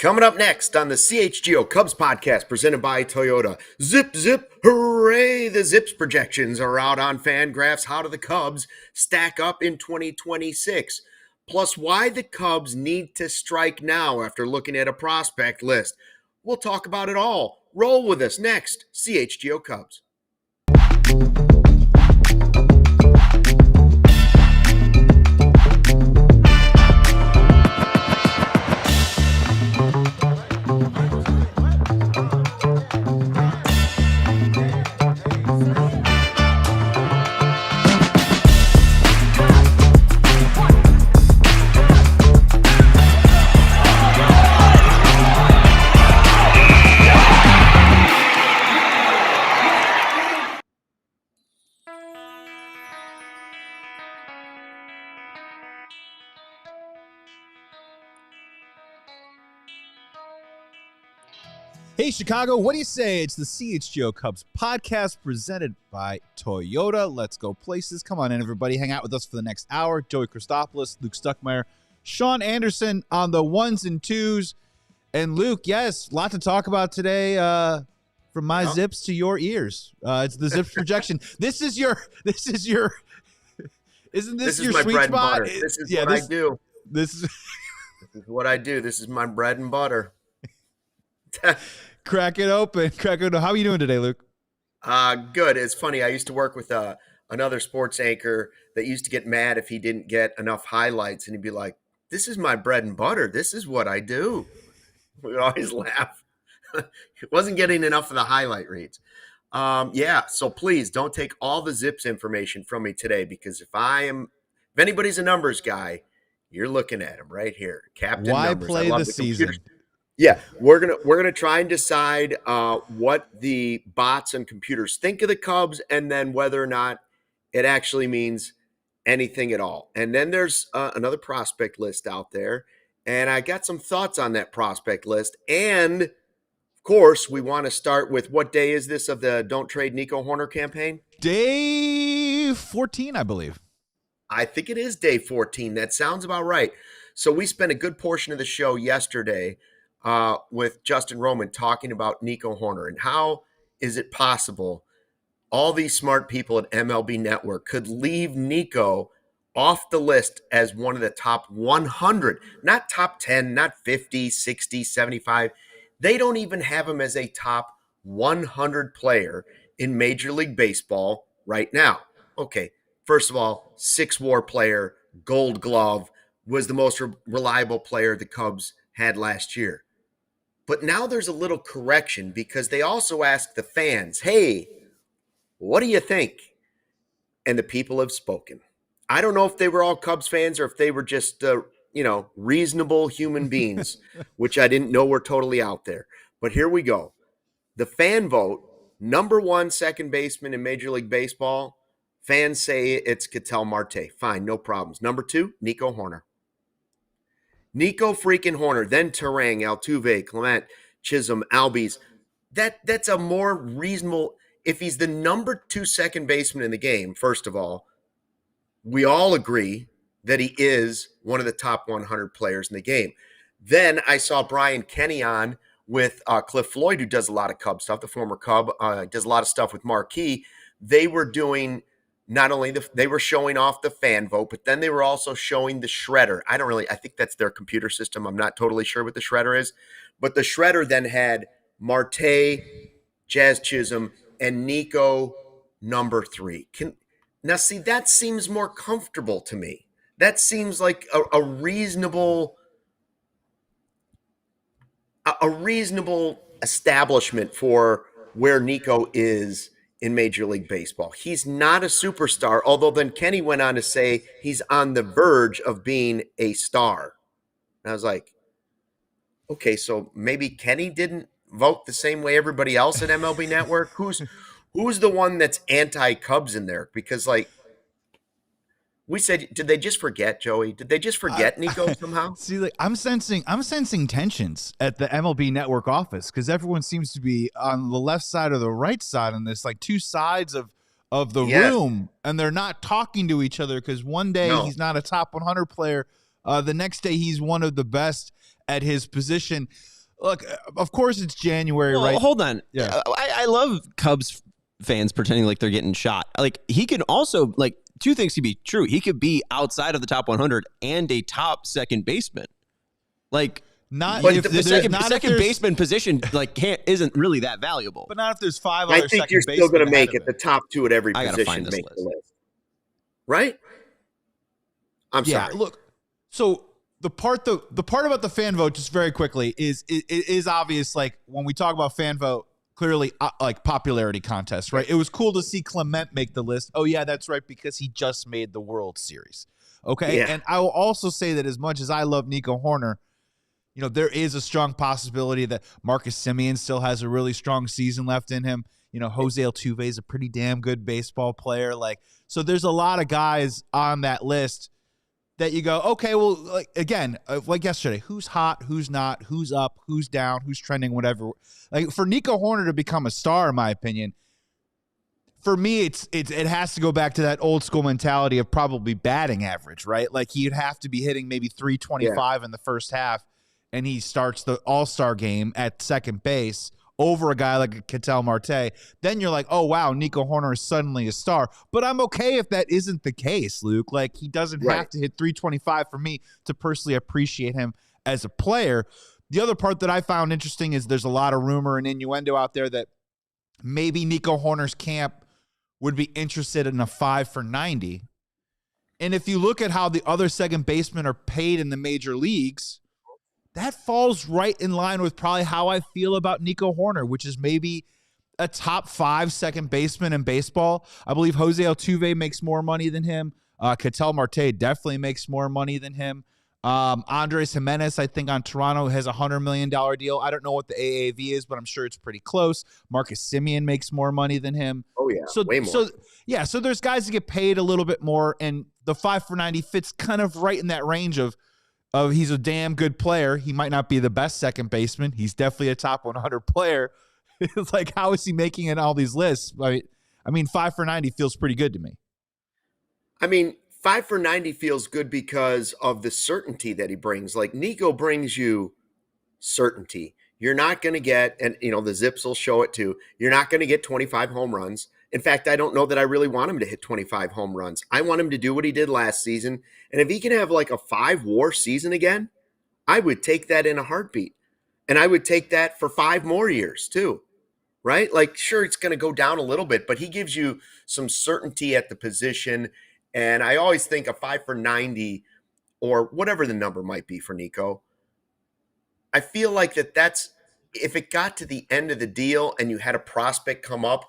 Coming up next on the CHGO Cubs podcast presented by Toyota. Zip, zip, hooray! The Zips projections are out on FanGraphs. How do the Cubs stack up in 2026? Plus, why the Cubs need to strike now after looking at a prospect list. We'll talk about it all. Roll with us next, CHGO Cubs. Hey, Chicago, what do you say? It's the CHGO Cubs podcast presented by Toyota. Let's go places. Come on in, everybody. Hang out with us for the next hour. Joey Christopoulos, Luke Stuckmeyer, Sean Anderson on the ones and twos. And Luke, yes, a lot to talk about today from my zips to your ears. It's the Zips projection. This is your, isn't this your my sweet bread spot? And butter. This is what I do. This is what I do. This is my bread and butter. Crack it open. How are you doing today, Luke? Good. It's funny. I used to work with another sports anchor that used to get mad if he didn't get enough highlights, and he'd be like, "This is my bread and butter. This is what I do." We would always laugh. It wasn't getting enough of the highlight reads. So please don't take all the Zips information from me today, because if anybody's a numbers guy, you're looking at him right here, Captain Why Numbers. play the season? Yeah, we're gonna try and decide what the bots and computers think of the Cubs, and then whether or not it actually means anything at all. And then there's another prospect list out there, and I got some thoughts on that prospect list. And of course, we want to start with, what day is this of the Don't Trade Nico Hoerner campaign? Day 14, I believe. I think it is day 14. That sounds about right. So we spent a good portion of the show yesterday with Justin Roman talking about Nico Hoerner and how is it possible all these smart people at MLB Network could leave Nico off the list as one of the top 100, not top 10, not 50, 60, 75. They don't even have him as a top 100 player in Major League Baseball right now. Okay, first of all, 6-WAR player, Gold Glove, was the most reliable player the Cubs had last year. But now there's a little correction, because they also asked the fans, hey, what do you think? And the people have spoken. I don't know if they were all Cubs fans or if they were just, reasonable human beings, which I didn't know were totally out there. But here we go. The fan vote, number 1 second baseman in Major League Baseball, fans say it's Ketel Marte. Fine, no problems. Number 2, Nico Hoerner. Nico freaking Hoerner, then Terang, Altuve, Clement, Chisholm, Albies. That's a more reasonable. If he's the number 2 second baseman in the game, first of all, we all agree that he is one of the top 100 players in the game. Then I saw Brian Kenny on with Cliff Floyd, who does a lot of Cub stuff, the former Cub, does a lot of stuff with Marquee. They were doing not only they were showing off the fan vote, but then they were also showing the shredder. I think that's their computer system. I'm not totally sure what the shredder is, but the shredder then had Marte, Jazz Chisholm, and Nico number 3. Now see, that seems more comfortable to me. That seems like a reasonable establishment for where Nico is in Major League Baseball. He's not a superstar, although then Kenny went on to say he's on the verge of being a star. And I was like, okay, so maybe Kenny didn't vote the same way everybody else at MLB Network? Who's the one that's anti-Cubs in there? Because, we said, did they just forget, Joey? Did they just forget Nico somehow? See, I'm sensing tensions at the MLB Network office, because everyone seems to be on the left side or the right side on this, two sides of the room, and they're not talking to each other, because one day he's not a top 100 player, the next day he's one of the best. at his position. Look, of course it's January, well, right? Hold on. Yeah. I love Cubs fans pretending like they're getting shot. Like, he could also, like, two things could be true. He could be outside of the top 100 and a top second baseman. Like, Not but if the there's second baseman position isn't really that valuable. But not if there's five I other think second you're still basemen going to make ahead it. of The him. top two at every I gotta position find this make the list. list. Right? I'm sorry. Look, so the part about the fan vote, just very quickly, is it is obvious. Like, when we talk about fan vote, clearly like popularity contest, right? It was cool to see Clement make the list. Oh yeah, that's right, because he just made the World Series. Okay, Yeah. and I will also say that as much as I love Nico Horner, there is a strong possibility that Marcus Semien still has a really strong season left in him. Jose Altuve is a pretty damn good baseball player. So there's a lot of guys on that list that you go, okay, well, like, again, like yesterday, who's hot, who's not, who's up, who's down, who's trending, whatever. Like, for Nico Horner to become a star, in my opinion, for me, it has to go back to that old school mentality of probably batting average, right? Like, he'd have to be hitting maybe 325 in the first half, and he starts the All-Star game at second base over a guy like Ketel Marte. Then you're like, oh, wow, Nico Horner is suddenly a star. But I'm okay if that isn't the case, Luke. Like, he doesn't have to hit 325 for me to personally appreciate him as a player. The other part that I found interesting is there's a lot of rumor and innuendo out there that maybe Nico Horner's camp would be interested in a 5 for 90. And if you look at how the other second basemen are paid in the major leagues, that falls right in line with probably how I feel about Nico Horner, which is maybe a top 5 second baseman in baseball. I believe Jose Altuve makes more money than him. Ketel Marte definitely makes more money than him. Andres Jimenez, I think, on Toronto has a $100 million deal. I don't know what the AAV is, but I'm sure it's pretty close. Marcus Semien makes more money than him. Oh, yeah, way more. So there's guys that get paid a little bit more, and the 5 for 90 fits kind of right in that range of he's a damn good player. He might not be the best second baseman. He's definitely a top 100 player. It's like, how is he making it in all these lists? I mean, 5 for 90 feels pretty good to me. I mean, 5 for 90 feels good because of the certainty that he brings. Like, Nico brings you certainty. You're not going to get, and the Zips will show it too, you're not going to get 25 home runs. In fact, I don't know that I really want him to hit 25 home runs. I want him to do what he did last season. And if he can have like a 5-WAR season again, I would take that in a heartbeat. And I would take that for 5 more years too, right? Like, sure, it's going to go down a little bit, but he gives you some certainty at the position. And I always think a 5 for 90 or whatever the number might be for Nico, I feel like that's, if it got to the end of the deal and you had a prospect come up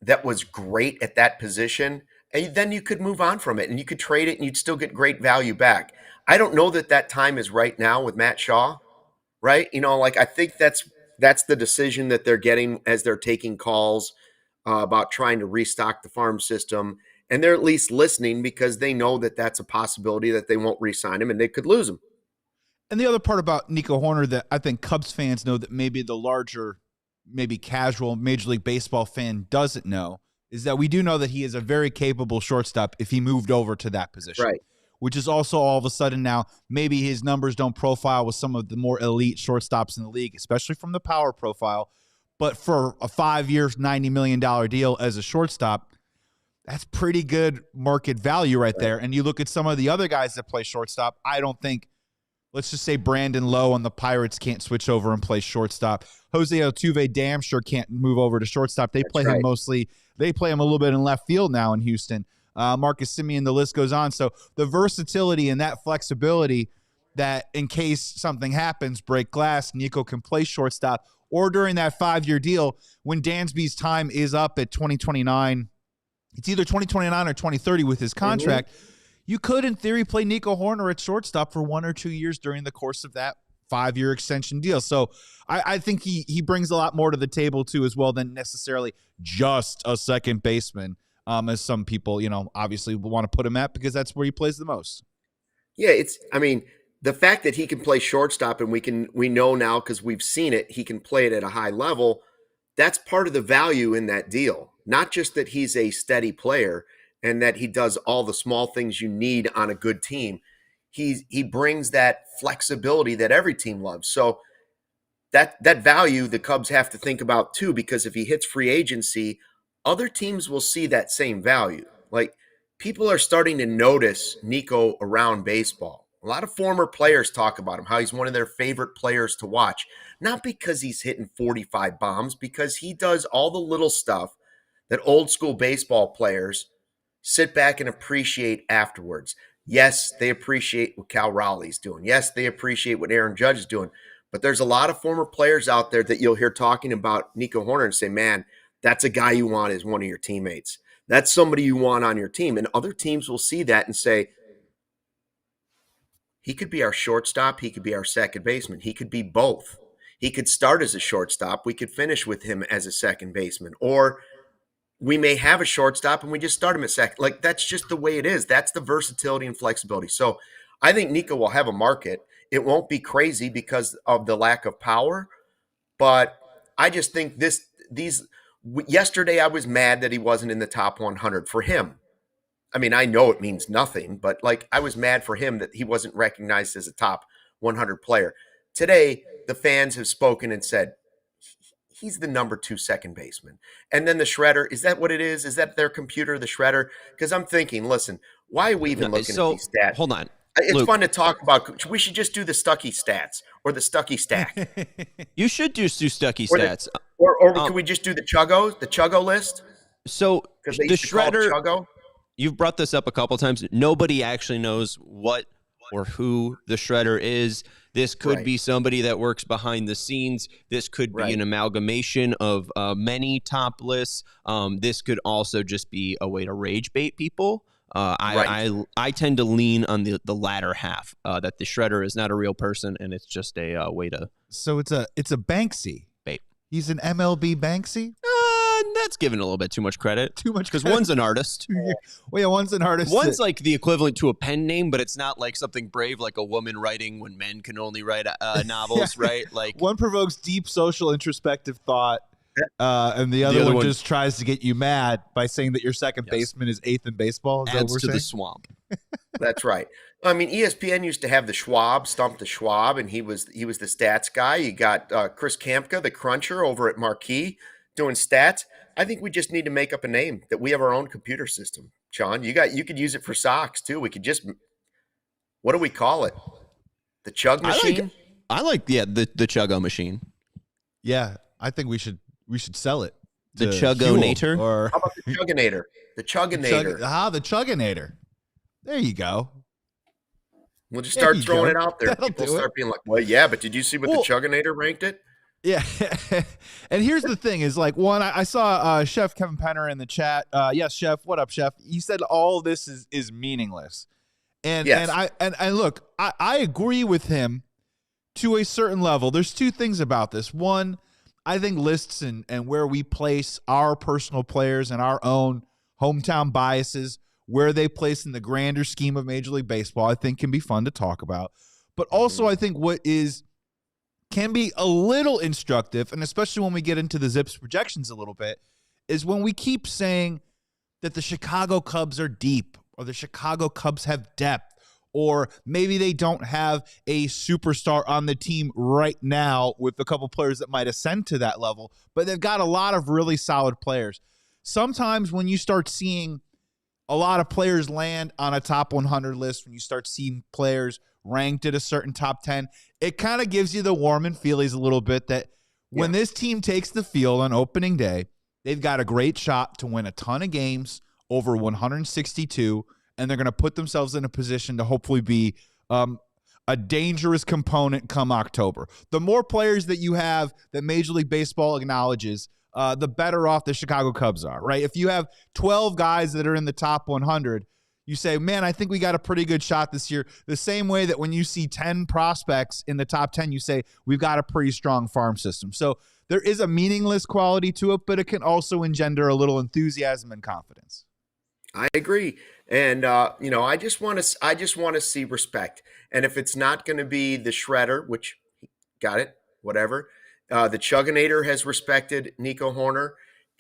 that was great at that position, and then you could move on from it and you could trade it and you'd still get great value back. I don't know that time is right now with Matt Shaw, right? I think that's the decision that they're getting as they're taking calls about trying to restock the farm system. And they're at least listening because they know that that's a possibility that they won't re-sign him and they could lose him. And the other part about Nico Horner that I think Cubs fans know that maybe the larger, maybe casual Major League Baseball fan doesn't know is that we do know that he is a very capable shortstop if he moved over to that position. Right. Which is also all of a sudden now maybe his numbers don't profile with some of the more elite shortstops in the league, especially from the power profile. But for a 5-year, $90 million deal as a shortstop, that's pretty good market value right there. And you look at some of the other guys that play shortstop, I don't think, let's just say Brandon Lowe on the Pirates can't switch over and play shortstop. Jose Altuve damn sure can't move over to shortstop. They play him mostly. They play him a little bit in left field now in Houston. Marcus Semien, the list goes on. So the versatility and that flexibility that in case something happens, break glass, Nico can play shortstop. Or during that 5-year deal, when Dansby's time is up at 2029, it's either 2029 or 2030 with his contract. Mm-hmm. You could, in theory, play Nico Horner at shortstop for 1 or 2 years during the course of that 5-year extension deal. So I think he brings a lot more to the table, too, as well, than necessarily just a second baseman, as some people, obviously want to put him at because that's where he plays the most. Yeah, the fact that he can play shortstop and we know now because we've seen it, he can play it at a high level. That's part of the value in that deal. Not just that he's a steady player and that he does all the small things you need on a good team. he brings that flexibility that every team loves. So that value the Cubs have to think about too, because if he hits free agency, other teams will see that same value. Like, people are starting to notice Nico around baseball. A lot of former players talk about him, how he's one of their favorite players to watch, not because he's hitting 45 bombs, because he does all the little stuff that old school baseball players sit back and appreciate afterwards. Yes, they appreciate what Cal Raleigh's doing. Yes, they appreciate what Aaron Judge is doing. But there's a lot of former players out there that you'll hear talking about Nico Hoerner and say, man, that's a guy you want as one of your teammates. That's somebody you want on your team. And other teams will see that and say, he could be our shortstop. He could be our second baseman. He could be both. He could start as a shortstop. We could finish with him as a second baseman. Or we may have a shortstop and we just start him at second. Like, that's just the way it is. That's the versatility and flexibility. So I think Nico will have a market. It won't be crazy because of the lack of power, but I just think yesterday I was mad that he wasn't in the top 100 for him. I mean, I know it means nothing, but like, I was mad for him that he wasn't recognized as a top 100 player. Today, the fans have spoken and said, he's the number 2 second baseman. And then the shredder, is that what it is? Is that their computer, the shredder? Because I'm thinking, listen, why are we even looking at these stats? Hold on. It's Luke, fun to talk about. We should just do the Stucky stats or the Stucky stack. you should just do Stucky Or stats. Or can we just do the Chuggo list? So Because they the used to call it shredder, Chuggo. you've brought this up a couple times. Nobody actually knows what or who the shredder is. This could Right. be somebody that works behind the scenes. This could be Right. an amalgamation of many top lists. This could also just be a way to rage bait people. I tend to lean on the latter half, that the shredder is not a real person and it's just a way to So it's a Banksy. bait. He's an MLB Banksy. That's giving a little bit too much credit. Too much Because credit. one's an artist. Well, yeah, one's an artist. One's like the equivalent to a pen name, but it's not like something brave, like a woman writing when men can only write novels, Yeah. right? Like one provokes deep social introspective thought, and the other one just tries to get you mad by saying that your second baseman is eighth in baseball. Is that adds what to we're the saying? swamp. That's right. I mean, ESPN used to have the Schwab, Stump the Schwab, and he was the stats guy. You got Chris Kampka, the cruncher over at Marquee, doing stats. I think we just need to make up a name that we have our own computer system. Sean, you could use it for socks too. We could just, what do we call it? The Chug machine? I like the Chuggo machine. Yeah, I think we should sell it. The to Chuggonator? Huel, or How about the Chugginator? The Chugginator. the Chugginator. There you go. We'll just There start you throwing go. it out there. That'll People do it. start being like, well, yeah, but did you see what Well- the Chugginator ranked it? Yeah. And here's the thing is, like, one, I saw Chef Kevin Penner in the chat. Yes, Chef. What up, Chef? He said all this is meaningless. And Yes. and look, I agree with him to a certain level. There's two things about this. One, I think lists and where we place our personal players and our own hometown biases, where they place in the grander scheme of Major League Baseball, I think can be fun to talk about. But also, I think what can be a little instructive, and especially when we get into the Zips projections a little bit, is when we keep saying that the Chicago Cubs are deep, or the Chicago Cubs have depth, or maybe they don't have a superstar on the team right now with a couple players that might ascend to that level, but they've got a lot of really solid players. Sometimes when you start seeing a lot of players land on a top 100 list, when you start seeing players ranked at a certain top 10, it kind of gives you the warm and feelies a little bit that when this team takes the field on opening day, they've got a great shot to win a ton of games, over 162, and they're going to put themselves in a position to hopefully be a dangerous component come October. The more players that you have that Major League Baseball acknowledges, the better off the Chicago Cubs are, right? If you have 12 guys that are in the top 100, you say, man, I think we got a pretty good shot this year. The same way that when you see 10 prospects in the top 10, you say, we've got a pretty strong farm system. So there is a meaningless quality to it, but it can also engender a little enthusiasm and confidence. I agree. And, I just want to see respect. And if it's not going to be the shredder, which got it, whatever, the Chugginator has respected Nico Hoerner,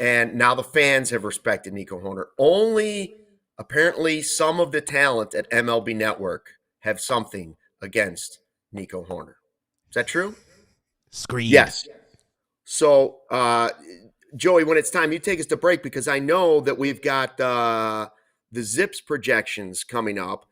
and now the fans have respected Nico Hoerner. Only apparently some of the talent at MLB Network have something against Nico Horner. Is that true? Screed. Yes. So, Joey, when it's time, you take us to break because I know that we've got the Zips projections coming up,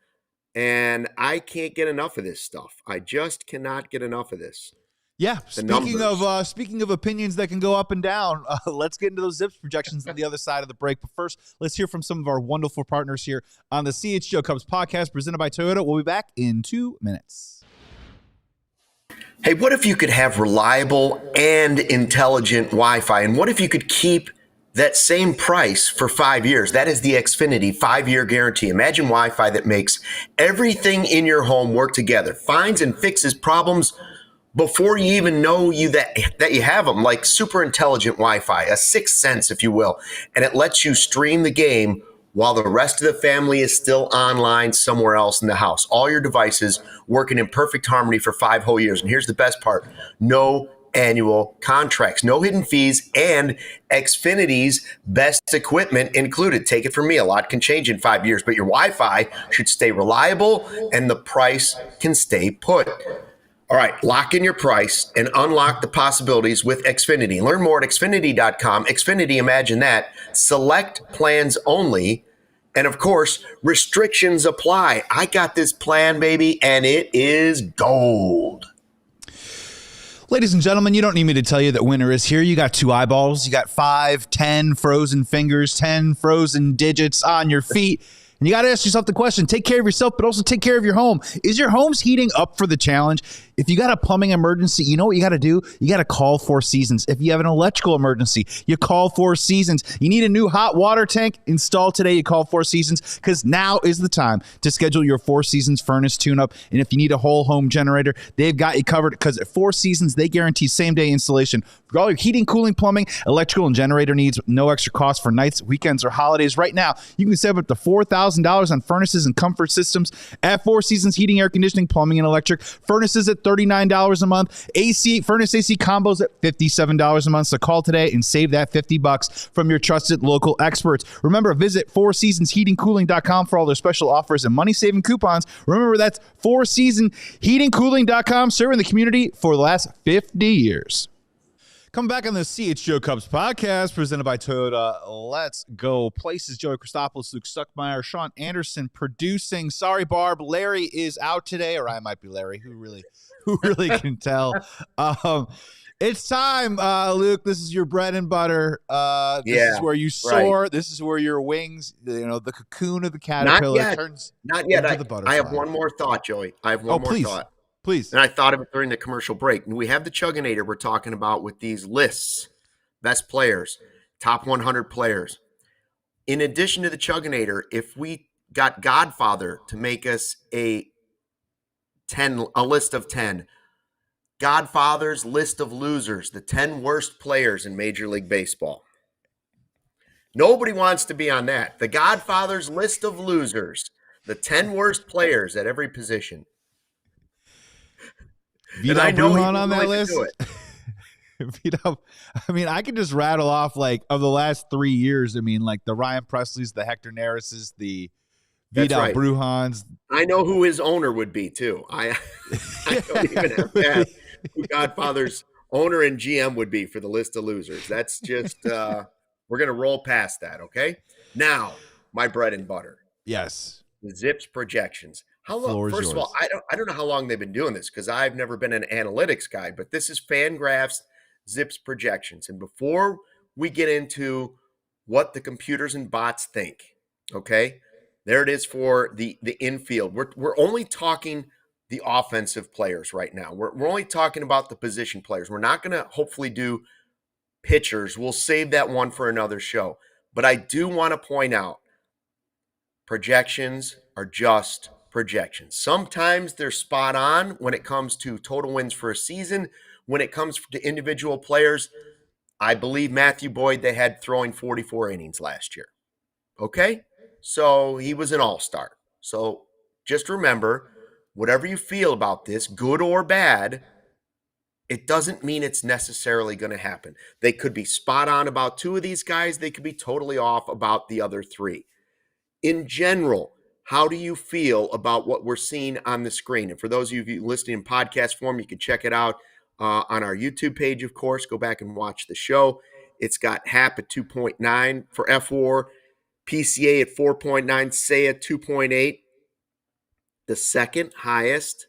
and I can't get enough of this stuff. I just cannot get enough of this. Yeah. Speaking of opinions that can go up and down, let's get into those Zips projections on the other side of the break. But first, let's hear from some of our wonderful partners here on the CHGO Cubs podcast presented by Toyota. We'll be back in 2 minutes. Hey, what if you could have reliable and intelligent Wi-Fi? And what if you could keep that same price for 5 years? That is the Xfinity 5-year guarantee. Imagine Wi-Fi that makes everything in your home work together, finds and fixes problems before you even know that you have them, like super intelligent Wi-Fi, a sixth sense, if you will. And it lets you stream the game while the rest of the family is still online somewhere else in the house. All your devices working in perfect harmony for 5 whole years. And here's the best part. No annual contracts, no hidden fees, and Xfinity's best equipment included. Take it from me, a lot can change in 5 years, but your Wi-Fi should stay reliable and the price can stay put. All right, lock in your price and unlock the possibilities with Xfinity. Learn more at Xfinity.com. Xfinity, imagine that. Select plans only. And of course, restrictions apply. I got this plan, baby, and it is gold. Ladies and gentlemen, you don't need me to tell you that winter is here. You got 2 eyeballs. You got 5, 10 frozen fingers, 10 frozen digits on your feet. And you got to ask yourself the question, take care of yourself, but also take care of your home. Is your home's heating up for the challenge? If you got a plumbing emergency, you know what you got to do? You got to call Four Seasons. If you have an electrical emergency, you call Four Seasons. You need a new hot water tank installed today, you call Four Seasons, because now is the time to schedule your Four Seasons furnace tune-up. And if you need a whole home generator, they've got you covered, because at Four Seasons, they guarantee same-day installation for all your heating, cooling, plumbing, electrical, and generator needs. No extra cost for nights, weekends, or holidays. Right now, you can save up to $4,000 on furnaces and comfort systems at Four Seasons Heating, Air Conditioning, Plumbing, and Electric. Furnaces at $39 a month. Furnace AC combos at $57 a month. So call today and save that $50 from your trusted local experts. Remember, visit fourseasonsheatingcooling.com for all their special offers and money-saving coupons. Remember, that's fourseasonheatingcooling.com, serving the community for the last 50 years. Come back on the CHGO Cubs podcast presented by Toyota. Let's go places. Joey Christopoulos, Luke Stuckmeyer, Sean Anderson producing. Sorry, Barb. Larry is out today, or I might be Larry. Who really can tell? It's time, Luke. This is your bread and butter. This is where you soar. Right. This is where your wings, the cocoon of the caterpillar turns Not yet. into the butterfly. I have one more thought, Joey. I have one more thought. Please. And I thought of it during the commercial break. And we have the Chugginator we're talking about with these lists, best players, top 100 players. In addition to the Chugginator, if we got Godfather to make us a list of 10, Godfather's list of losers, the 10 worst players in Major League Baseball. Nobody wants to be on that. The Godfather's list of losers, the 10 worst players at every position. Vidal Brujan on that list. Vidal, I could just rattle off of the last 3 years. The Ryan Presleys, the Hector Neris's, the Vidal Brujans. I know who his owner would be too. I don't even have to ask who Godfather's owner and GM would be for the list of losers. That's just we're gonna roll past that. Okay. Now, my bread and butter. Yes. The Zips projections. How long? First of all, I don't know how long they've been doing this because I've never been an analytics guy, but this is FanGraph's Zips projections. And before we get into what the computers and bots think, okay, there it is for the infield. We're only talking the offensive players right now. We're only talking about the position players. We're not going to hopefully do pitchers. We'll save that one for another show. But I do want to point out projections are just projections. Sometimes they're spot on when it comes to total wins for a season. When it comes to individual players, I believe Matthew Boyd, they had throwing 44 innings last year. Okay? So he was an all-star. So just remember, whatever you feel about this, good or bad, it doesn't mean it's necessarily going to happen. They could be spot on about 2 of these guys. They could be totally off about the other 3. In general, how do you feel about what we're seeing on the screen? And for those of you listening in podcast form, you can check it out on our YouTube page, of course. Go back and watch the show. It's got HAP at 2.9 for F4, PCA at 4.9, SEA at 2.8. The second highest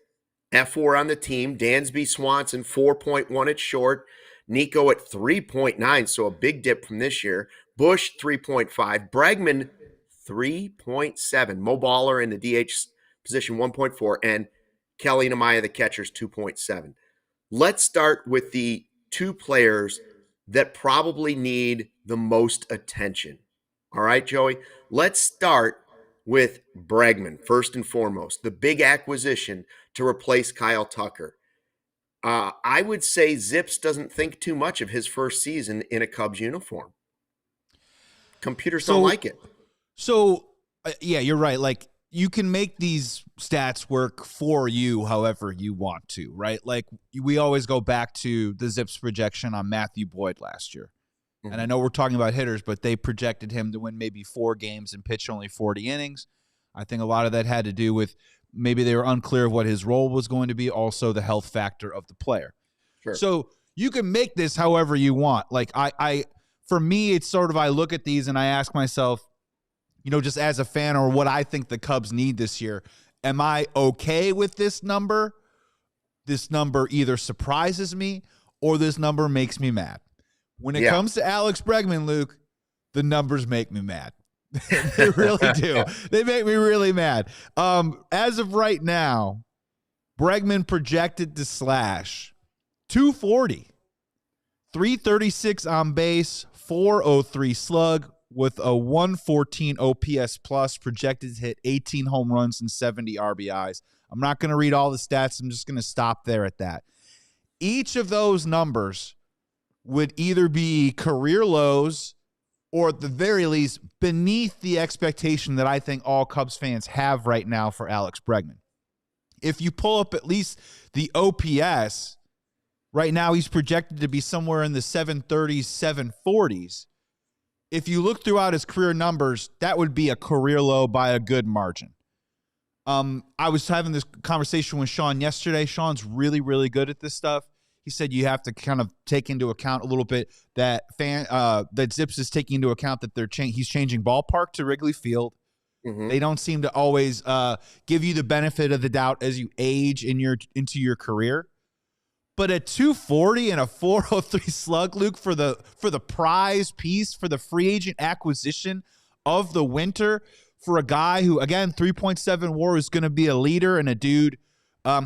F4 on the team, Dansby Swanson, 4.1 at short. Nico at 3.9, so a big dip from this year. Bush, 3.5. Bregman, 3.7. Mo Baller in the DH position, 1.4. And Kelly and Amaya, the catchers, 2.7. Let's start with the two players that probably need the most attention. All right, Joey? Let's start with Bregman, first and foremost, the big acquisition to replace Kyle Tucker. I would say Zips doesn't think too much of his first season in a Cubs uniform. Computers don't like it. So, yeah, you're right. Like, you can make these stats work for you however you want to, right? Like, we always go back to the Zips projection on Matthew Boyd last year. Mm-hmm. And I know we're talking about hitters, but they projected him to win maybe 4 games and pitch only 40 innings. I think a lot of that had to do with maybe they were unclear of what his role was going to be, also the health factor of the player. Sure. So you can make this however you want. Like, for me, it's sort of, I look at these and I ask myself, you know, just as a fan or what I think the Cubs need this year, am I okay with this number? This number either surprises me or this number makes me mad. When it comes to Alex Bregman, Luke, the numbers make me mad. They really do. They make me really mad. As of right now, Bregman projected to slash 240, 336 on base, 403 slug with a 114 OPS plus, projected to hit 18 home runs and 70 RBIs. I'm not going to read all the stats. I'm just going to stop there at that. Each of those numbers would either be career lows or at the very least beneath the expectation that I think all Cubs fans have right now for Alex Bregman. If you pull up at least the OPS, right now he's projected to be somewhere in the 730s, 740s. If you look throughout his career numbers, that would be a career low by a good margin. I was having this conversation with Sean yesterday. Sean's really, really good at this stuff. He said you have to kind of take into account a little bit that that Zips is taking into account that he's changing ballpark to Wrigley Field. Mm-hmm. They don't seem to always give you the benefit of the doubt as you age into your career. But at 240 and a 403 slug, Luke, for the prize piece for the free agent acquisition of the winter, for a guy who, again, 3.7 WAR is going to be a leader and a dude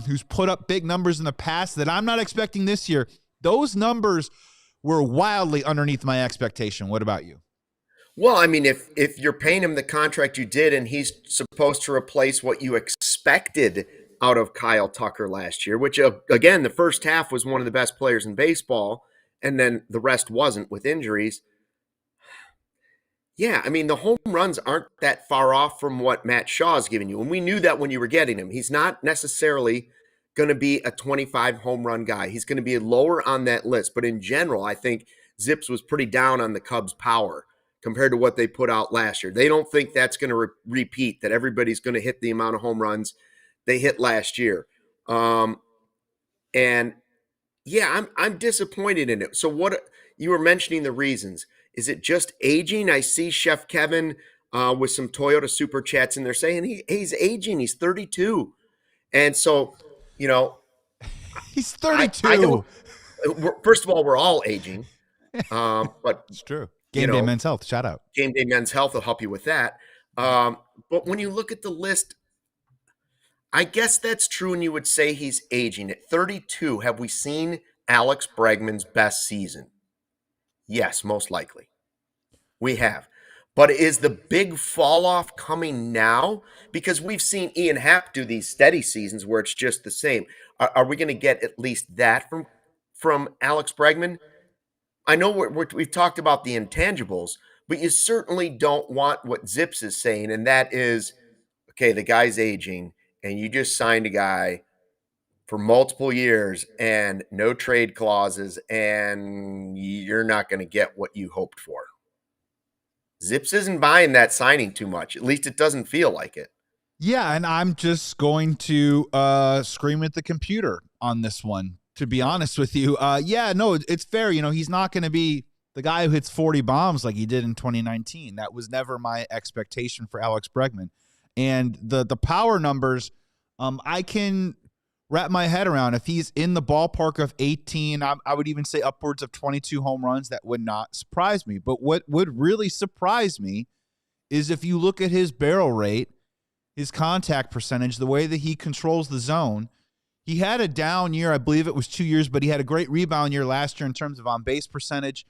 who's put up big numbers in the past that I'm not expecting this year. Those numbers were wildly underneath my expectation. What about you? Well, I mean, if you're paying him the contract you did and he's supposed to replace what you expected out of Kyle Tucker last year, which, again, the first half was one of the best players in baseball, and then the rest wasn't with injuries. Yeah, I mean, the home runs aren't that far off from what Matt Shaw's giving you. And we knew that when you were getting him. He's not necessarily going to be a 25 home run guy. He's going to be lower on that list. But in general, I think Zips was pretty down on the Cubs' power compared to what they put out last year. They don't think that's going to repeat, that everybody's going to hit the amount of home runs they hit last year. And yeah, I'm disappointed in it. So what you were mentioning the reasons. Is it just aging? I see Chef Kevin with some Toyota Super Chats in there saying he's aging. He's 32. And so, you know. He's 32. First of all, we're all aging. But it's true. Game Day Men's Health. Shout out. Game Day Men's Health will help you with that. But when you look at the list, I guess that's true, and you would say he's aging. At 32, have we seen Alex Bregman's best season? Yes, most likely. We have. But is the big fall off coming now? Because we've seen Ian Happ do these steady seasons where it's just the same. Are we going to get at least that from Alex Bregman? I know we've talked about the intangibles, but you certainly don't want what Zips is saying, and that is, okay, the guy's aging, and you just signed a guy for multiple years and no trade clauses, and you're not going to get what you hoped for. Zips isn't buying that signing too much. At least it doesn't feel like it. Yeah, and I'm just going to scream at the computer on this one, to be honest with you. Yeah, no, it's fair. He's not going to be the guy who hits 40 bombs like he did in 2019. That was never my expectation for Alex Bregman. And the power numbers, I can wrap my head around. If he's in the ballpark of 18, I would even say upwards of 22 home runs, that would not surprise me. But what would really surprise me is if you look at his barrel rate, his contact percentage, the way that he controls the zone. He had a down year, I believe it was 2 years, but he had a great rebound year last year in terms of on-base percentage,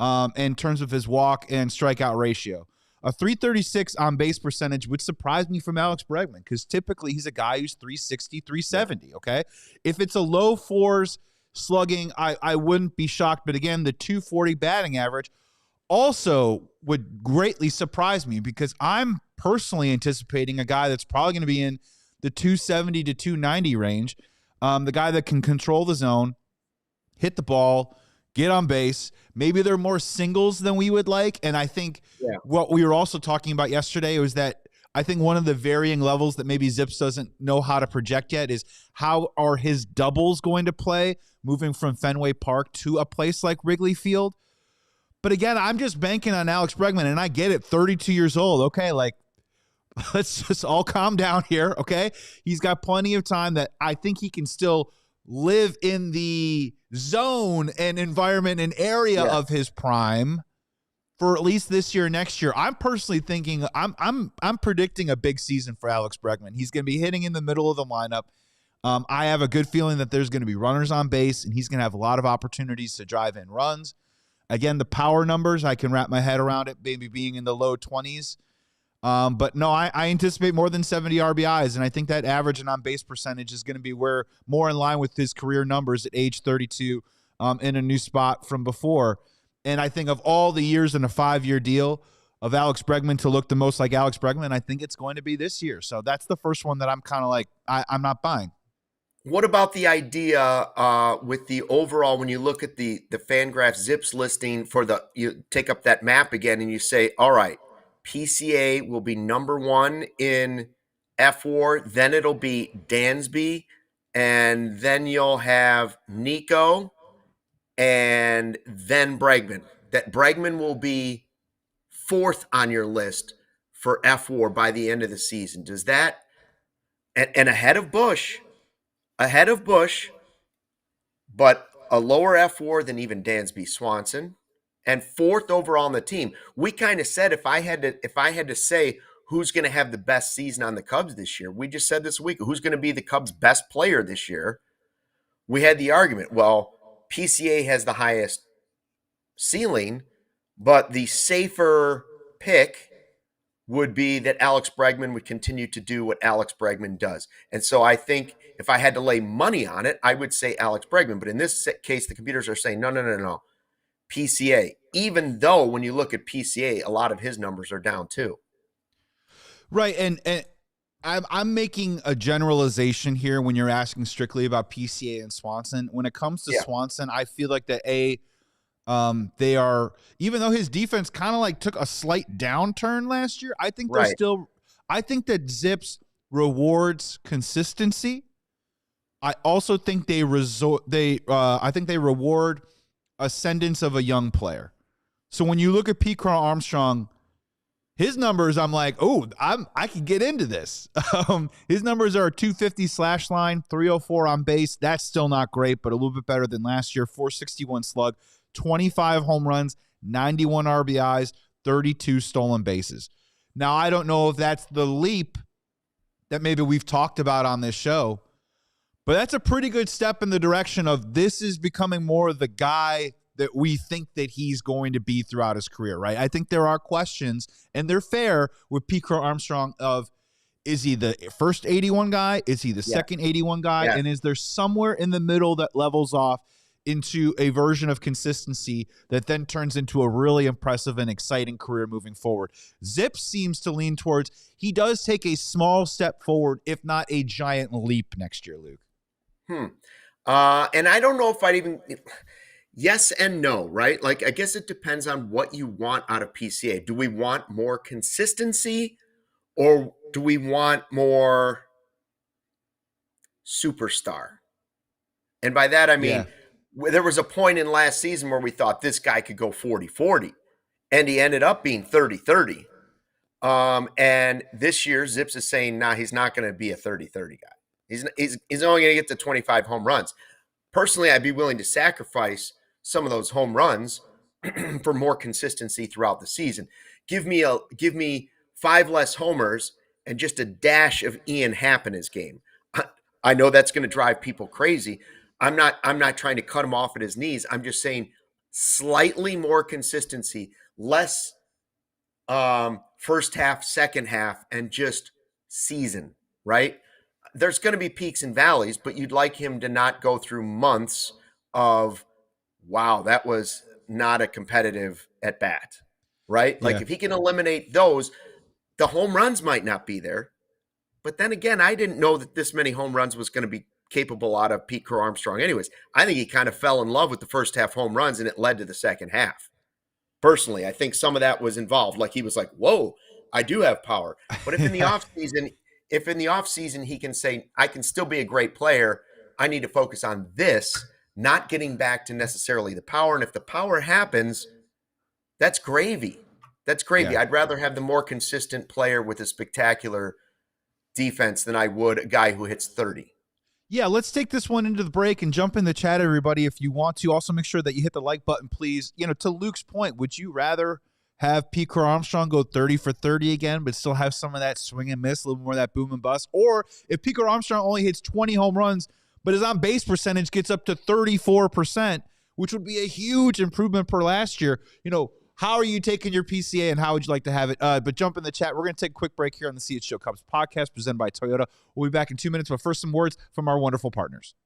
in terms of his walk and strikeout ratio. A 336 on-base percentage would surprise me from Alex Bregman because typically he's a guy who's 360, 370, okay? If it's a low fours slugging, I wouldn't be shocked. But again, the 240 batting average also would greatly surprise me because I'm personally anticipating a guy that's probably going to be in the 270 to 290 range, the guy that can control the zone, hit the ball, get on base. Maybe they're more singles than we would like. And I think what we were also talking about yesterday was that I think one of the varying levels that maybe Zips doesn't know how to project yet is how are his doubles going to play moving from Fenway Park to a place like Wrigley Field. But again, I'm just banking on Alex Bregman, and I get it, 32 years old. Okay, like, let's just all calm down here, okay? He's got plenty of time that I think he can still live in the zone and environment and area of his prime for at least this year, next year. I'm personally thinking I'm predicting a big season for Alex Bregman. He's going to be hitting in the middle of the lineup. I have a good feeling that there's going to be runners on base, and he's going to have a lot of opportunities to drive in runs. Again, the power numbers, I can wrap my head around it, maybe being in the low 20s. But no, I anticipate more than 70 RBIs, and I think that average and on-base percentage is going to be where more in line with his career numbers at age 32 in a new spot from before. And I think of all the years in a 5-year deal of Alex Bregman to look the most like Alex Bregman, I think it's going to be this year. So that's the first one that I'm kind of like, I'm not buying. What about the idea with the overall, when you look at the FanGraph Zips listing for you take up that map again and you say, all right, PCA will be number one in F4, then it'll be Dansby, and then you'll have Nico, and then Bregman. That Bregman will be fourth on your list for F4 by the end of the season. Does that, and ahead of Bush, but a lower F4 than even Dansby Swanson, and fourth overall on the team. We kind of said if I had to say who's going to have the best season on the Cubs this year, we just said this week who's going to be the Cubs' best player this year. We had the argument, well, PCA has the highest ceiling, but the safer pick would be that Alex Bregman would continue to do what Alex Bregman does. And so I think if I had to lay money on it, I would say Alex Bregman. But in this case, the computers are saying, no. PCA, even though when you look at PCA, a lot of his numbers are down too. Right. And I'm making a generalization here when you're asking strictly about PCA and Swanson. When it comes to Swanson, I feel like that they are, even though his defense kind of like took a slight downturn last year, I think they're still, I think that Zips rewards consistency. I also think I think they reward ascendance of a young player. So when you look at Pete Crow-Armstrong, his numbers, I'm like, oh, I can get into this. His numbers are a 250 slash line, 304 on base. That's still not great, but a little bit better than last year. 461 slug, 25 home runs, 91 RBIs, 32 stolen bases. Now, I don't know if that's the leap that maybe we've talked about on this show, but that's a pretty good step in the direction of this is becoming more of the guy that we think that he's going to be throughout his career, right? I think there are questions, and they're fair with Pete Crow-Armstrong of, is he the first 81 guy? Is he the second 81 guy? And is there somewhere in the middle that levels off into a version of consistency that then turns into a really impressive and exciting career moving forward? Zip seems to lean towards he does take a small step forward, if not a giant leap next year, Luke. And I don't know if I'd even yes and no, right? Like, I guess it depends on what you want out of PCA. Do we want more consistency, Or do we want more superstar? And by that, I mean, Yeah. there was a point in last season where we thought this guy could go 40-40, and he ended up being 30-30. And this year, Zips is saying, nah, he's not going to be a 30-30 guy. He's only going to get to 25 home runs. Personally, I'd be willing to sacrifice some of those home runs for more consistency throughout the season. Give me 5 less homers and just a dash of Ian Happ in his game. I know that's going to drive people crazy. I'm not trying to cut him off at his knees. I'm just saying slightly more consistency, less first half, second half, and just season, right? There's going to be peaks and valleys, but you'd like him to not go through months of, wow, that was not a competitive at bat, right? Yeah. Like if he can eliminate those, the home runs might not be there. But then again, I didn't know that this many home runs was going to be capable out of Pete Crow-Armstrong. Anyways, I think he kind of fell in love with the first half home runs, and it led to the second half. Personally, I think some of that was involved. Like he was like, whoa, I do have power. But if in the offseason he can say, I can still be a great player, I need to focus on this, not getting back to necessarily the power. And if the power happens, that's gravy. That's gravy. Yeah. I'd rather have the more consistent player with a spectacular defense than I would a guy who hits 30. Yeah, let's take this one into the break and jump in the chat, everybody, if you want to. Also, make sure that you hit the like button, please. To Luke's point, would you rather have Pete Crow-Armstrong go 30 for 30 again, but still have some of that swing and miss, a little more of that boom and bust? Or if Pete Crow-Armstrong only hits 20 home runs, but his on-base percentage gets up to 34%, which would be a huge improvement per last year, how are you taking your PCA and how would you like to have it? But jump in the chat. We're going to take a quick break here on the CHGO Cubs podcast presented by Toyota. We'll be back in 2 minutes, but first some words from our wonderful partners.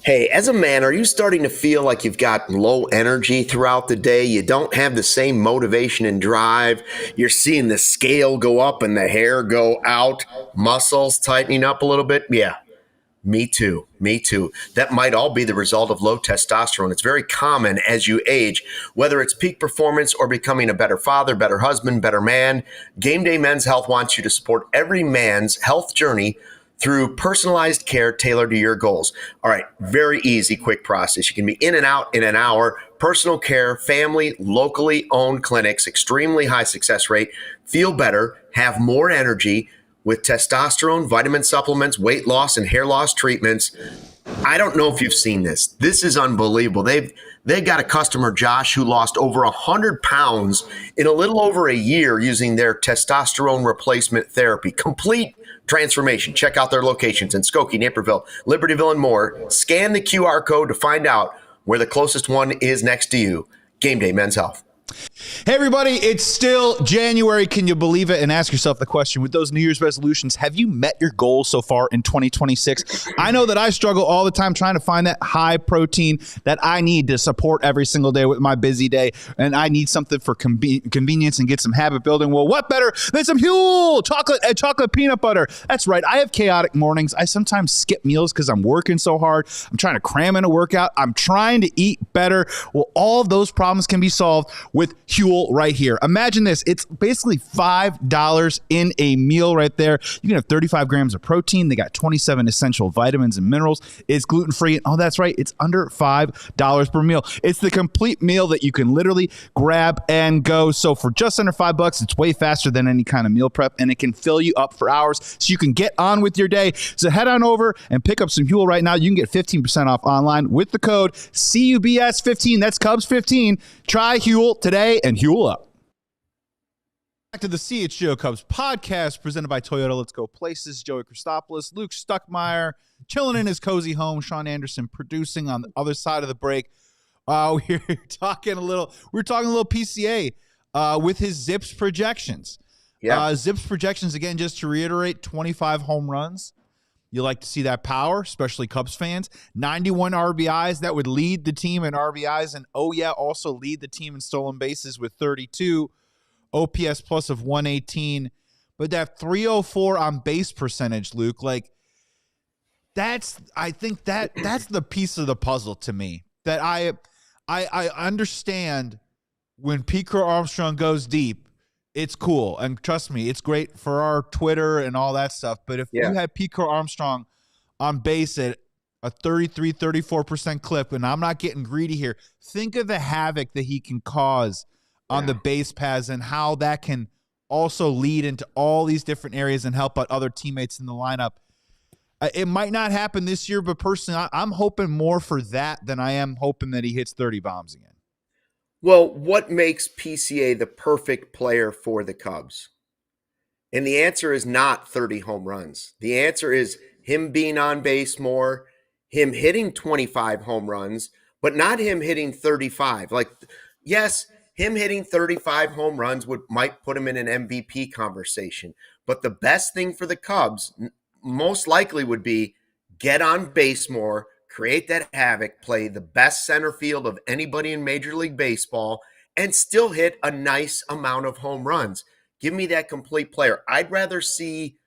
Hey, as a man, are you starting to feel like you've got low energy throughout the day? You don't have the same motivation and drive. You're seeing the scale go up and the hair go out, muscles tightening up a little bit. Yeah. Me too. That might all be the result of low testosterone. It's very common as you age, whether it's peak performance or becoming a better father, better husband, better man. Game Day Men's Health wants you to support every man's health journey through personalized care tailored to your goals. All right, very easy, quick process. You can be in and out in an hour. Personal care, family, locally owned clinics, extremely high success rate. Feel better, have more energy with testosterone, vitamin supplements, weight loss, and hair loss treatments. I don't know if you've seen this. This is unbelievable. They've got a customer, Josh, who lost over 100 pounds in a little over a year using their testosterone replacement therapy. Complete transformation. Check out their locations in Skokie, Naperville, Libertyville, and more. Scan the QR code to find out where the closest one is next to you. Game Day Men's Health. Hey, everybody, it's still January. Can you believe it? And ask yourself the question, with those New Year's resolutions, have you met your goals so far in 2026? I know that I struggle all the time trying to find that high protein that I need to support every single day with my busy day. And I need something for convenience and get some habit building. Well, what better than some Huel chocolate and chocolate peanut butter? That's right. I have chaotic mornings. I sometimes skip meals because I'm working so hard. I'm trying to cram in a workout. I'm trying to eat better. Well, all of those problems can be solved with Huel right here. Imagine this. It's basically $5 in a meal right there. You can have 35 grams of protein. They got 27 essential vitamins and minerals. It's gluten-free. And oh, that's right. It's under $5 per meal. It's the complete meal that you can literally grab and go. So for just under $5, it's way faster than any kind of meal prep, and it can fill you up for hours so you can get on with your day. So head on over and pick up some Huel right now. You can get 15% off online with the code CUBS15. That's Cubs15. Try Huel today and Huel up. Back to the CHGO Cubs podcast presented by Toyota. Let's go places. Joey Christopoulos, Luke Stuckmeyer, chilling in his cozy home. Sean Anderson producing on the other side of the break. We're talking a little PCA with his Zips projections. Yeah. Zips projections, again, just to reiterate, 25 home runs. You like to see that power, especially Cubs fans. 91 RBIs, that would lead the team in RBIs, and also lead the team in stolen bases with 32. OPS plus of 118. But that 304 on base percentage, Luke, I think that's the piece of the puzzle to me. That I understand when Pete Crow-Armstrong goes deep, it's cool. And trust me, it's great for our Twitter and all that stuff. But if you had Pete Crow-Armstrong on base at a 33, 34% clip, and I'm not getting greedy here, think of the havoc that he can cause on the base paths and how that can also lead into all these different areas and help out other teammates in the lineup. It might not happen this year, but personally, I'm hoping more for that than I am hoping that he hits 30 bombs again. Well, what makes PCA the perfect player for the Cubs? And the answer is not 30 home runs. The answer is him being on base more, him hitting 25 home runs, but not him hitting 35. Like, yes, him hitting 35 home runs might put him in an MVP conversation. But the best thing for the Cubs most likely would be get on base more, create that havoc, play the best center field of anybody in Major League Baseball, and still hit a nice amount of home runs. Give me that complete player. I'd rather see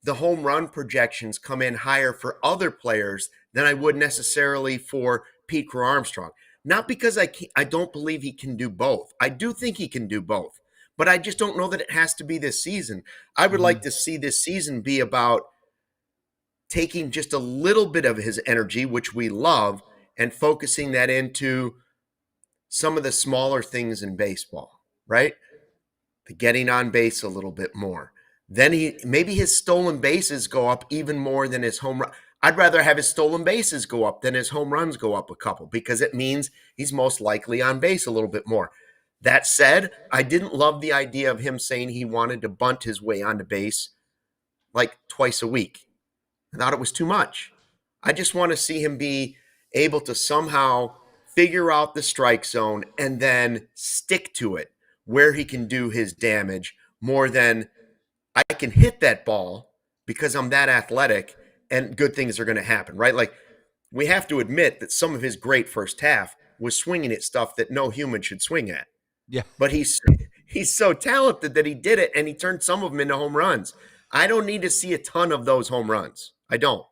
the home run projections come in higher for other players than I would necessarily for Pete Crow-Armstrong. Not because I don't believe he can do both. I do think he can do both, but I just don't know that it has to be this season. I would like to see this season be about taking just a little bit of his energy, which we love, and focusing that into some of the smaller things in baseball, right? The getting on base a little bit more. Then maybe his stolen bases go up even more than his home run. I'd rather have his stolen bases go up than his home runs go up a couple, because it means he's most likely on base a little bit more. That said, I didn't love the idea of him saying he wanted to bunt his way onto base like twice a week. I thought it was too much. I just want to see him be able to somehow figure out the strike zone and then stick to it where he can do his damage more than I can hit that ball because I'm that athletic and good things are going to happen, right? Like, we have to admit that some of his great first half was swinging at stuff that no human should swing at. Yeah. But he's so talented that he did it, and he turned some of them into home runs. I don't need to see a ton of those home runs. I don't.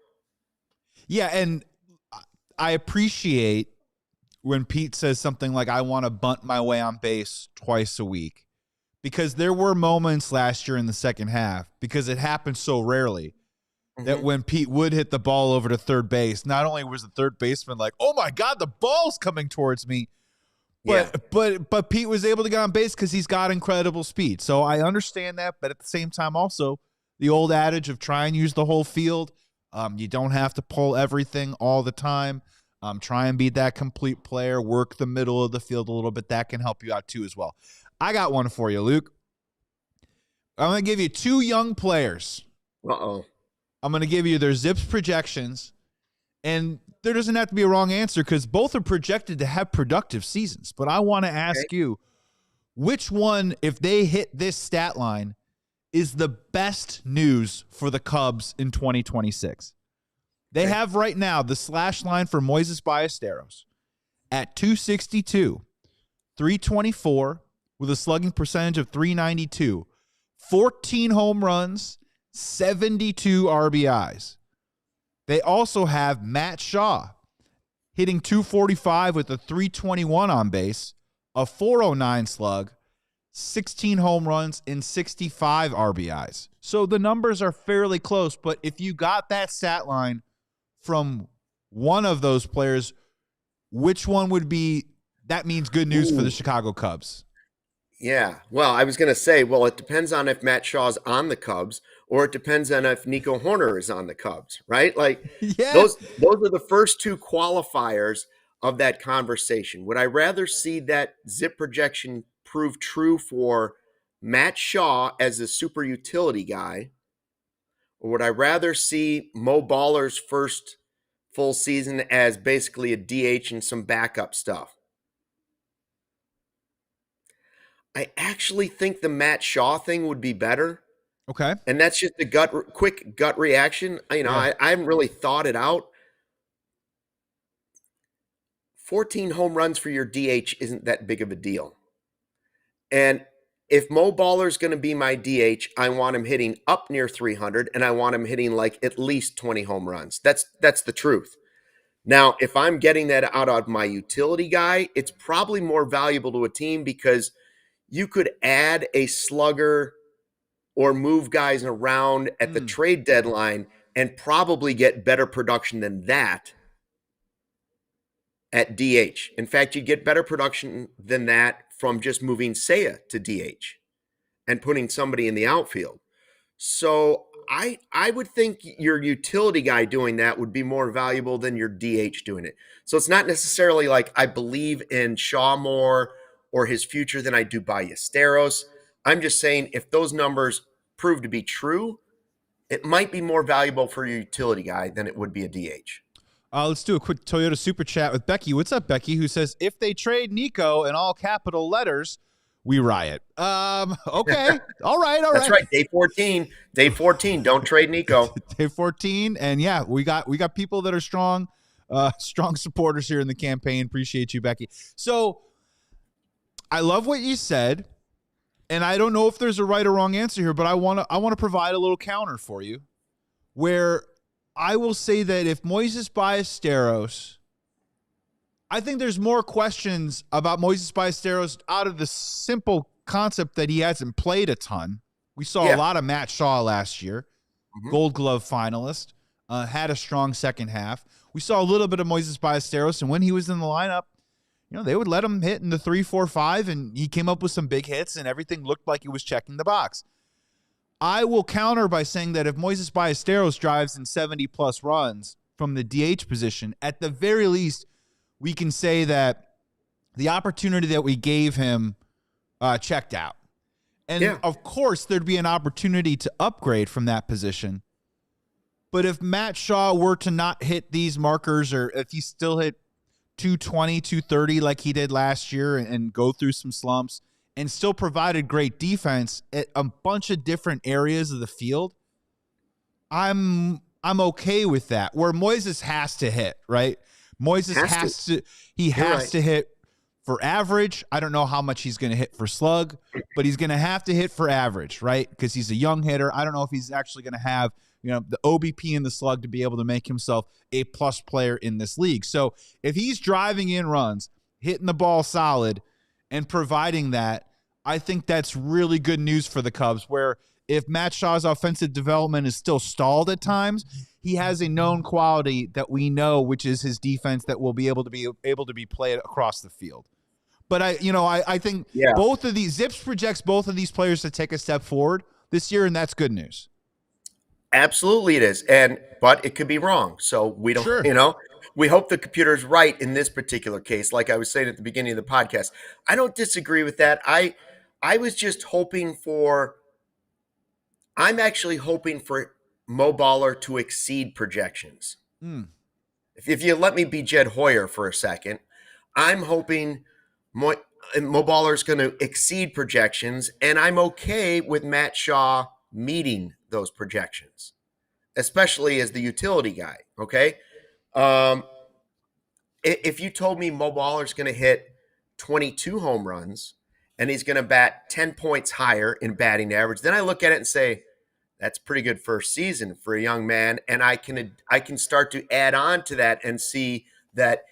Yeah, and I appreciate when Pete says something like, I want to bunt my way on base twice a week, because there were moments last year in the second half, because it happened so rarely, that when Pete would hit the ball over to third base, not only was the third baseman like, oh my God, the ball's coming towards me, but Pete was able to get on base because he's got incredible speed. So I understand that, but at the same time also, the old adage of try and use the whole field. You don't have to pull everything all the time. Try and be that complete player. Work the middle of the field a little bit. That can help you out too as well. I got one for you, Luke. I'm going to give you two young players. I'm going to give you their ZiPS projections, and there doesn't have to be a wrong answer because both are projected to have productive seasons. But I want to ask you, which one, if they hit this stat line, is the best news for the Cubs in 2026? They have right now the slash line for Moises Ballesteros at 262, 324 with a slugging percentage of 392, 14 home runs, 72 RBIs. They also have Matt Shaw hitting 245 with a 321 on base, a 409 slug, 16 home runs, and 65 RBIs. So the numbers are fairly close, but if you got that stat line from one of those players, which one would be, that means good news for the Chicago Cubs? Yeah. Well, I was going to say, it depends on if Matt Shaw's on the Cubs, or it depends on if Nico Hoerner is on the Cubs, right? Like, those are the first two qualifiers of that conversation. Would I rather see that ZiP projection prove true for Matt Shaw as a super utility guy, or would I rather see Mo Baller's first full season as basically a DH and some backup stuff? I actually think the Matt Shaw thing would be better. Okay. And that's just a quick gut reaction. I haven't really thought it out. 14 home runs for your DH isn't that big of a deal. And if Mo Baller's going to be my DH, I want him hitting up near 300, and I want him hitting like at least 20 home runs. That's the truth. Now, if I'm getting that out of my utility guy, it's probably more valuable to a team because you could add a slugger or move guys around at the trade deadline and probably get better production than that at DH. In fact, you'd get better production than that from just moving Seiya to DH and putting somebody in the outfield. So I would think your utility guy doing that would be more valuable than your DH doing it. So it's not necessarily like I believe in Shaw more or his future than I do Ballesteros. I'm just saying if those numbers prove to be true, it might be more valuable for your utility guy than it would be a DH. Let's do a quick Toyota super chat with Becky. What's up, Becky? Who says, if they trade Nico in all capital letters, we riot. Okay. All right. That's right. Day 14. Day 14. Don't trade Nico. Day 14. And yeah, we got people that are strong supporters here in the campaign. Appreciate you, Becky. So I love what you said. And I don't know if there's a right or wrong answer here, but I want to provide a little counter for you where I will say that if Moises Ballesteros, I think there's more questions about Moises Ballesteros out of the simple concept that he hasn't played a ton. We saw a lot of Matt Shaw last year, Gold Glove finalist, had a strong second half. We saw a little bit of Moises Ballesteros, and when he was in the lineup, they would let him hit in the 3, 4, 5, and he came up with some big hits, and everything looked like he was checking the box. I will counter by saying that if Moises Ballesteros drives in 70-plus runs from the DH position, at the very least, we can say that the opportunity that we gave him checked out. And, of course, there'd be an opportunity to upgrade from that position. But if Matt Shaw were to not hit these markers, or if he still hit 220, 230 like he did last year and go through some slumps and still provided great defense at a bunch of different areas of the field, I'm okay with that. Where Moises has to hit, right? Moises has to hit for average. I don't know how much he's going to hit for slug, but he's going to have to hit for average, right? Because he's a young hitter. I don't know if he's actually going to have the OBP and the slug to be able to make himself a plus player in this league. So if he's driving in runs, hitting the ball solid, and providing that, I think that's really good news for the Cubs, where if Matt Shaw's offensive development is still stalled at times, he has a known quality that we know, which is his defense that will be able to be played across the field. But I think both of these Zips projects both of these players to take a step forward this year, and that's good news. Absolutely it is. But it could be wrong. So we don't, we hope the computer's right in this particular case. Like I was saying at the beginning of the podcast, I don't disagree with that. I was just I'm actually hoping for Mo Baller to exceed projections. If you let me be Jed Hoyer for a second, I'm hoping Mo Baller is going to exceed projections, and I'm okay with Matt Shaw meeting those projections, especially as the utility guy. Okay. If you told me Mo Baller's going to hit 22 home runs and he's going to bat 10 points higher in batting average, then I look at it and say, that's pretty good first season for a young man. And I can start to add on to that and see that,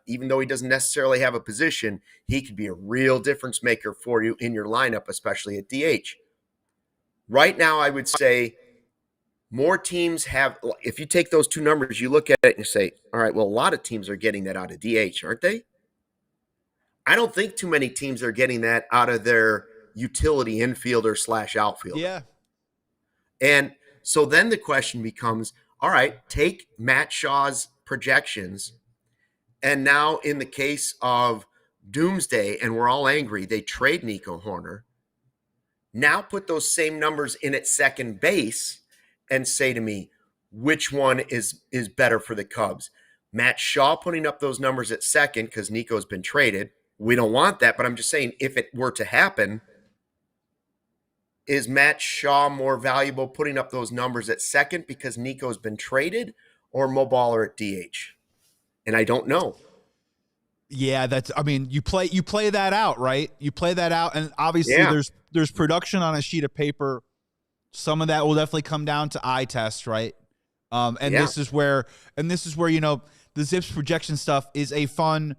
even though he doesn't necessarily have a position, he could be a real difference maker for you in your lineup, especially at DH. Right now, I would say more teams have, if you take those two numbers, you look at it and you say, all right, well, a lot of teams are getting that out of DH, aren't they? I don't think too many teams are getting that out of their utility infielder / outfielder. Yeah. And so then the question becomes, all right, take Matt Shaw's projections, and now in the case of Doomsday, and we're all angry, they trade Nico Hoerner. Now put those same numbers in at second base and say to me, which one is better for the Cubs? Matt Shaw putting up those numbers at second because Nico's been traded. We don't want that, but I'm just saying if it were to happen, is Matt Shaw more valuable putting up those numbers at second because Nico's been traded, or Mo Baller at DH? And I don't know. Yeah, you play that out, right? You play that out, and obviously there's production on a sheet of paper. Some of that will definitely come down to eye test, right? This is where the Zips projection stuff is a fun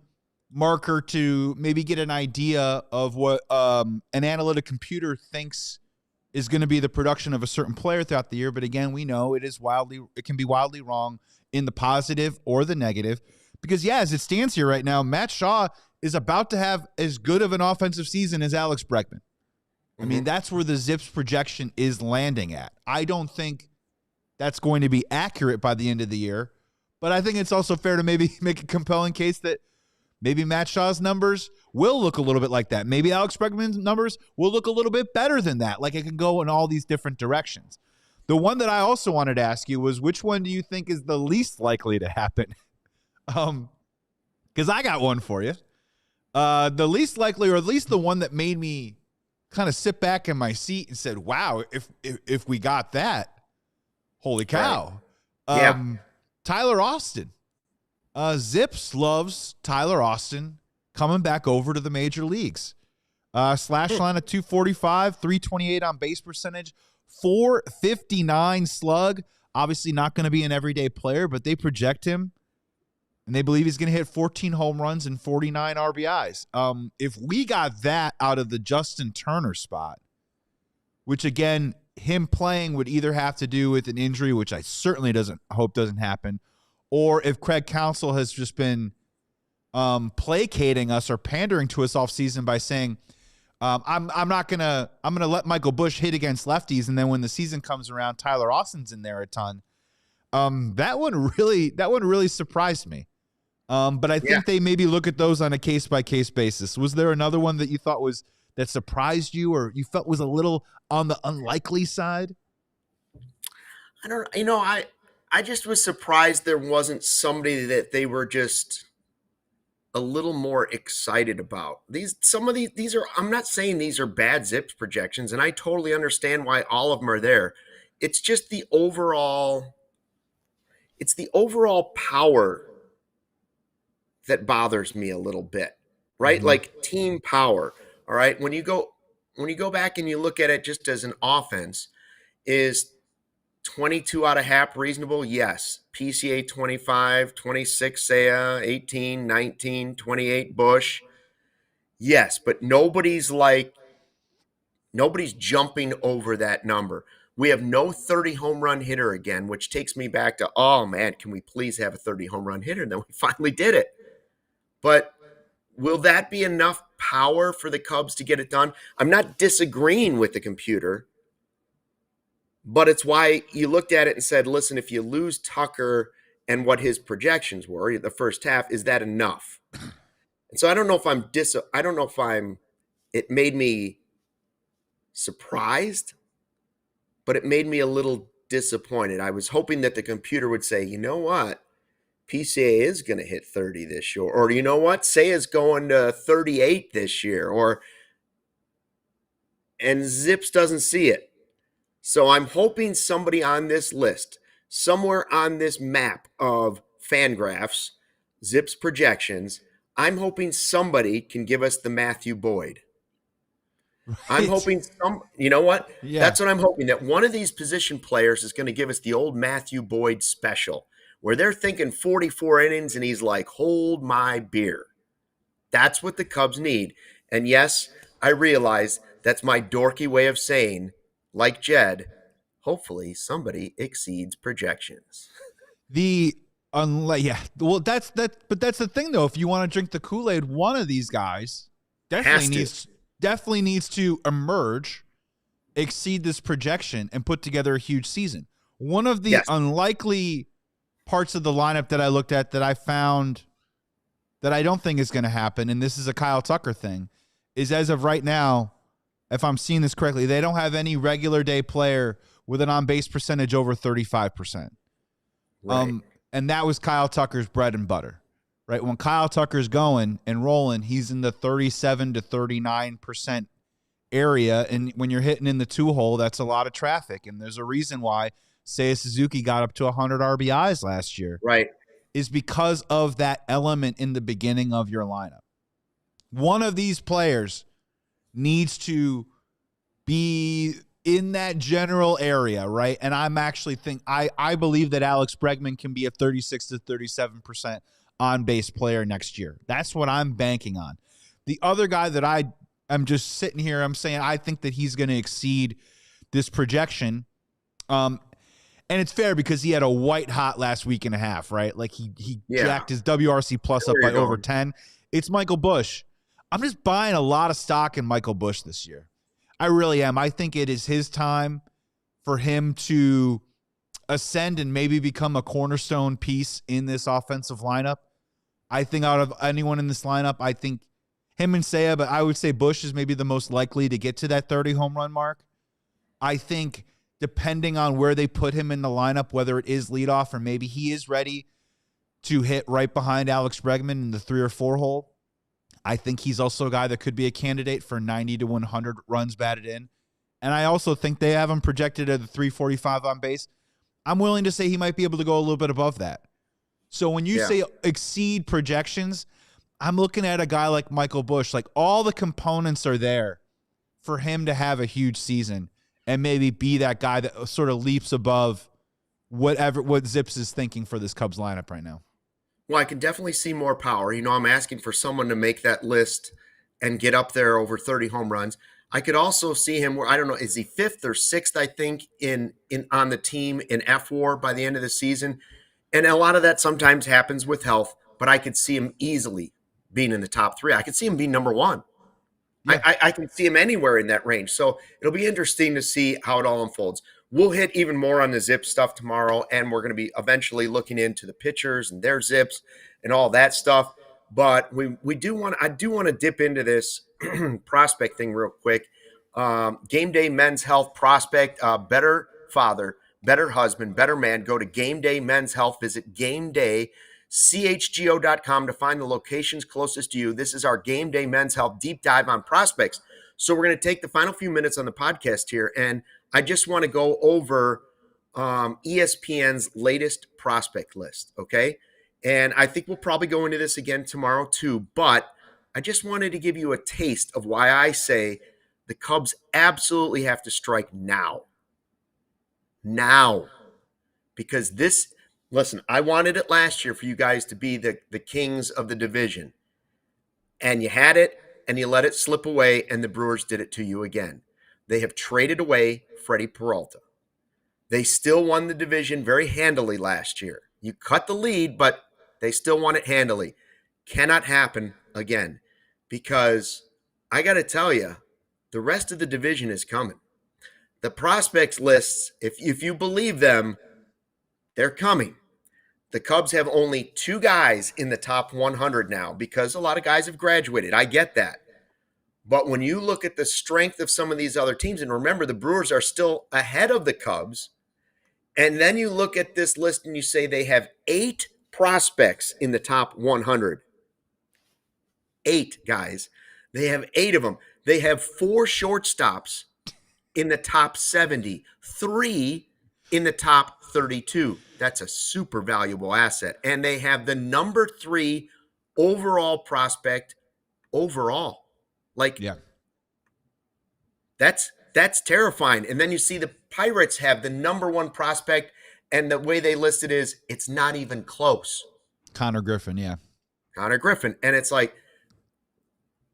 marker to maybe get an idea of what an analytic computer thinks is going to be the production of a certain player throughout the year. But again, we know it can be wildly wrong in the positive or the negative. Because, yeah, as it stands here right now, Matt Shaw is about to have as good of an offensive season as Alex Bregman. I mean, that's where the Zips projection is landing at. I don't think that's going to be accurate by the end of the year, but I think it's also fair to maybe make a compelling case that maybe Matt Shaw's numbers will look a little bit like that. Maybe Alex Bregman's numbers will look a little bit better than that. Like, it can go in all these different directions. The one that I also wanted to ask you was, which one do you think is the least likely to happen? Because I got one for you. The least likely, or at least the one that made me kind of sit back in my seat and said, wow, if we got that, holy cow. Right. Tyler Austin. Zips loves Tyler Austin coming back over to the major leagues. Slash line of 245, 328 on base percentage, 459 slug. Obviously not going to be an everyday player, but they project him, and they believe he's going to hit 14 home runs and 49 RBIs. If we got that out of the Justin Turner spot, which, again, him playing would either have to do with an injury, which I certainly hope doesn't happen, or if Craig Counsell has just been placating us or pandering to us off season by saying, I'm gonna let Michael Busch hit against lefties, and then when the season comes around, Tyler Austin's in there a ton. That one really surprised me. But I think they maybe look at those on a case-by-case basis. Was there another one that you thought that surprised you, or you felt was a little on the unlikely side? I just was surprised there wasn't somebody that they were just a little more excited about. Some of these are, I'm not saying these are bad Zips projections, and I totally understand why all of them are there. It's just the overall power that bothers me a little bit, right? Mm-hmm. Like team power. All right. When you go back and you look at it just as an offense, is 22 out of Hap reasonable? Yes. PCA 25, 26 Seiya, 18, 19, 28 Bush. Yes, but nobody's jumping over that number. We have no 30 home run hitter again, which takes me back to, oh man, can we please have a 30 home run hitter? And then we finally did it. But will that be enough power for the Cubs to get it done? I'm not disagreeing with the computer, but it's why you looked at it and said, listen, if you lose Tucker and what his projections were, the first half, is that enough? And so I don't know if it made me surprised, but it made me a little disappointed. I was hoping that the computer would say, you know what? PCA is going to hit 30 this year. Or you know what? Seiya's going to 38 this year. And Zips doesn't see it. So I'm hoping somebody on this list, somewhere on this map of FanGraphs, Zips projections, I'm hoping somebody can give us the Matthew Boyd. Right. I'm hoping you know what? Yeah. That's what I'm hoping, that one of these position players is going to give us the old Matthew Boyd special, where they're thinking 44 innings and he's like, hold my beer. That's what the Cubs need. And yes, I realize that's my dorky way of saying, like Jed, hopefully somebody exceeds projections. Well, that's the thing though. If you want to drink the Kool-Aid, one of these guys definitely needs to emerge, exceed this projection, and put together a huge season. One of the unlikely parts of the lineup that I looked at that I found that I don't think is going to happen, and this is a Kyle Tucker thing, is as of right now, if I'm seeing this correctly, they don't have any regular day player with an on-base percentage over 35%. Right. And that was Kyle Tucker's bread and butter, right? When Kyle Tucker's going and rolling, he's in the 37 to 39% area. And when you're hitting in the 2-hole, that's a lot of traffic. And there's a reason why Seiya Suzuki got up to 100 RBIs last year. Right. Is because of that element in the beginning of your lineup. One of these players needs to be in that general area, right? And I'm actually I believe that Alex Bregman can be a 36 to 37% on-base player next year. That's what I'm banking on. The other guy that I'm just sitting here, I'm saying I think that he's going to exceed this projection. And it's fair because he had a white hot last week and a half, right? Like he jacked his WRC plus up by over 10. It's Michael Busch. I'm just buying a lot of stock in Michael Busch this year. I really am. I think it is his time for him to ascend and maybe become a cornerstone piece in this offensive lineup. I think out of anyone in this lineup, I think him and Seiya, but I would say Busch is maybe the most likely to get to that 30 home run mark. I think depending on where they put him in the lineup, whether it is leadoff or maybe he is ready to hit right behind Alex Bregman in the 3 or 4 hole, I think he's also a guy that could be a candidate for 90 to 100 runs batted in. And I also think they have him projected at the 345 on base. I'm willing to say he might be able to go a little bit above that. So when you say exceed projections, I'm looking at a guy like Michael Busch. Like all the components are there for him to have a huge season and maybe be that guy that sort of leaps above what Zips is thinking for this Cubs lineup right now. Well, I can definitely see more power. You know, I'm asking for someone to make that list and get up there over 30 home runs. I could also see him where, I don't know, is he 5th or 6th, I think, in on the team in FWAR by the end of the season. And a lot of that sometimes happens with health, but I could see him easily being in the top 3. I could see him being number 1. Yeah. I can see him anywhere in that range. So it'll be interesting to see how it all unfolds. We'll hit even more on the zip stuff tomorrow, and we're going to be eventually looking into the pitchers and their zips and all that stuff. But I do want to dip into this prospect thing real quick. Game Day Men's Health prospect, better father, better husband, better man. Go to Game Day Men's Health. Visit CHGO.com to find the locations closest to you. This is our Game Day Men's Health deep dive on prospects. So we're going to take the final few minutes on the podcast here, and I just want to go over ESPN's latest prospect list, okay? And I think we'll probably go into this again tomorrow too, but I just wanted to give you a taste of why I say the Cubs absolutely have to strike now. Now. Because this, listen, I wanted it last year for you guys to be the kings of the division. And you had it, and you let it slip away, and the Brewers did it to you again. They have traded away Freddie Peralta. They still won the division very handily last year. You cut the lead, but they still won it handily. Cannot happen again because I got to tell you, the rest of the division is coming. The prospects lists, if you believe them, they're coming. The Cubs have only 2 guys in the top 100 now because a lot of guys have graduated. I get that. But when you look at the strength of some of these other teams, and remember, the Brewers are still ahead of the Cubs, and then you look at this list and you say they have 8 prospects in the top 100. 8 guys. They have 8 of them. They have 4 shortstops in the top 70, 3 in the top 32. That's a super valuable asset. And they have the number 3 overall prospect overall. Like, yeah, that's terrifying. And then you see the Pirates have the number 1 prospect, and the way they list it is it's not even close. Connor Griffin, yeah. Connor Griffin. And it's like,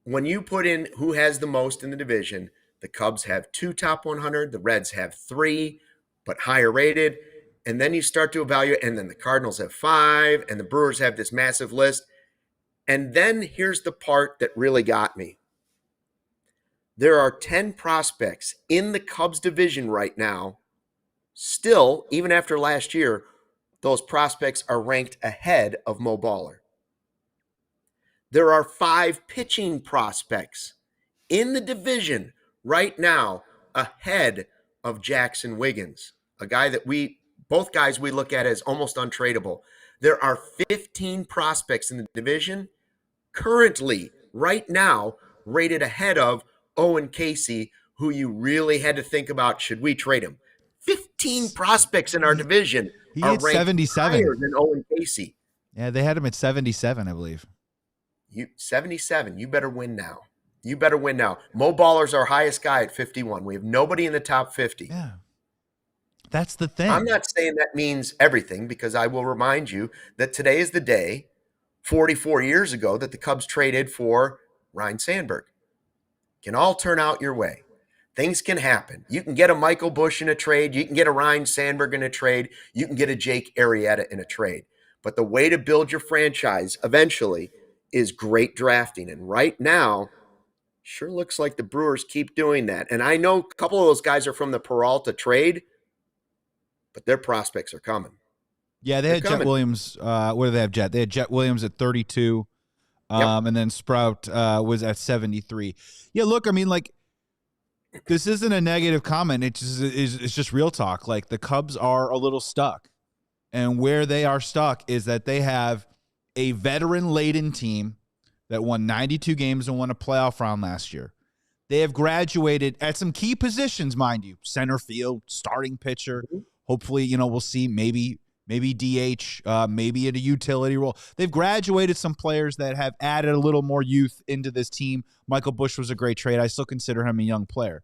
when you put in who has the most in the division, the Cubs have 2 top 100, the Reds have 3, but higher rated. And then you start to evaluate, and then the Cardinals have 5, and the Brewers have this massive list. And then here's the part that really got me. There are 10 prospects in the Cubs division right now. Still, even after last year, those prospects are ranked ahead of Mo Baller. There are 5 pitching prospects in the division right now ahead of Jackson Wiggins, a guy that both guys we look at as almost untradeable. There are 15 prospects in the division currently, right now, rated ahead of Owen Casey, who you really had to think about, should we trade him? 15 prospects in our division are ranked 77. Higher than Owen Casey. Yeah, they had him at 77, I believe. 77. You better win now. You better win now. Mo Baller's our highest guy at 51. We have nobody in the top 50. Yeah. That's the thing. I'm not saying that means everything, because I will remind you that today is the day 44 years ago that the Cubs traded for Ryne Sandberg. Can all turn out your way. Things can happen. You can get a Michael Busch in a trade. You can get a Ryne Sandberg in a trade. You can get a Jake Arrieta in a trade. But the way to build your franchise eventually is great drafting. And right now, sure looks like the Brewers keep doing that. And I know a couple of those guys are from the Peralta trade, but their prospects are coming. Yeah, they had Jet Williams. What do they have, Jet? They had Jet Williams at 32, and then Sprout was at 73. Yeah, look, I mean, like, this isn't a negative comment. It's just real talk. Like, the Cubs are a little stuck. And where they are stuck is that they have a veteran-laden team that won 92 games and won a playoff round last year. They have graduated at some key positions, mind you. Center field, starting pitcher. Hopefully, we'll see maybe DH, maybe in a utility role. They've graduated some players that have added a little more youth into this team. Michael Busch was a great trade. I still consider him a young player.